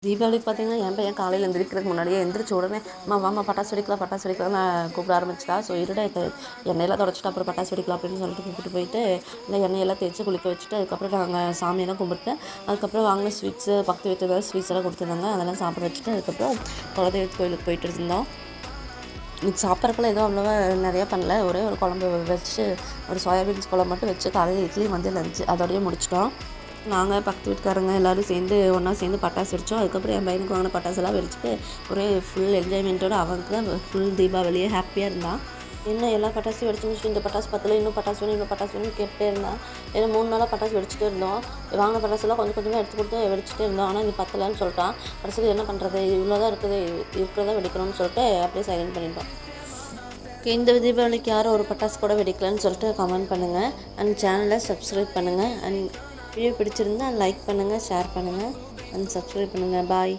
தீபாவளிக்கு பார்த்தீங்கன்னா, என் பையன் காலையில எந்திரிக்கிறதுக்கு முன்னாடியே எந்திரிச்ச உடனே, "அம்மா வாம்மா பட்டாசு வெடிக்கலாம், பட்டாசு வெடிக்கலாம்ன்னு" கூப்பிட ஆரம்பிச்சுட்டா. ஸோ இருடா இப்போ எண்ணெயெல்லாம் தொடச்சிட்டு அப்புறம் பட்டாசு வெடிக்கலாம் அப்படின்னு சொல்லிட்டு கூப்பிட்டு போயிட்டு, இந்த எண்ணெயெல்லாம் தேய்ச்சி குளிக்க வச்சுட்டு, அதுக்கப்புறம் நாங்கள் சாமியெல்லாம் கும்பிட்டு, அதுக்கப்புறம் வாங்கின ஸ்வீட்ஸு பக்கத்து வீட்டில் ஏதாவது ஸ்வீட்ஸ் எல்லாம் கொடுத்துருந்தாங்க. அதெல்லாம் சாப்பிட வச்சுட்டு, அதுக்கப்புறம் குலதெய்வ கோயிலுக்கு போயிட்டு இருந்தோம். இன்னைக்கு சாப்பிட்றதுக்குலாம் எதுவும் அவ்வளோவா நிறையா பண்ணல. ஒரே ஒரு குழம்பு வச்சு, ஒரு சோயாபீன்ஸ் குழம்பு மட்டும் வச்சு காலையில் இட்லி வந்து லஞ்ச் அதோடய முடிச்சிட்டோம். நாங்கள் பக்கத்து வீட்டுக்காரங்க எல்லோரும் சேர்ந்து ஒன்றா சேர்ந்து பட்டாசு வெடித்தோம். அதுக்கப்புறம் என் பையனுக்கு வாங்கின பட்டாசெல்லாம் வெடிச்சிட்டு ஒரே ஃபுல் என்ஜாய்மெண்ட்டோட அவனுக்கு தான் ஃபுல் தீபாவளியே ஹாப்பியாக இருந்தான். இன்னும் எல்லா பட்டாசையும் வெடிச்சு முடிச்சுட்டு இந்த பட்டாசு பத்தல, இன்னும் பட்டாசு வேணும், இன்னும் பட்டாசு வேணும்னு கேட்டே இருந்தான். ஏன்னா 3 நாளாக பட்டாசு வெடிச்சிட்டே இருந்தோம். வாங்கின பட்டாசெல்லாம் கொஞ்சம் கொஞ்சமாக எடுத்து கொடுத்து வெடிச்சிட்டே இருந்தோம். ஆனால் இது பத்தலைன்னு சொல்லிட்டான். கடைசியில் என்ன பண்ணுறது, இவ்வளோ தான் இருக்குது, இருக்கிறதா வெடிக்கணும்னு சொல்லிட்டு அப்படியே சைலண்ட் பண்ணிட்டோம். இந்த தீபாவளிக்கு யாரும் ஒரு பட்டாசு கூட வெடிக்கலன்னு சொல்லிட்டு கமெண்ட் பண்ணுங்கள். அண்ட் சேனலை சப்ஸ்கிரைப் பண்ணுங்கள். அண்ட் வீடியோ பிடிச்சிருந்தா லைக் பண்ணுங்கள், ஷேர் பண்ணுங்கள் அண்ட் சப்ஸ்கிரைப் பண்ணுங்கள். பாய்.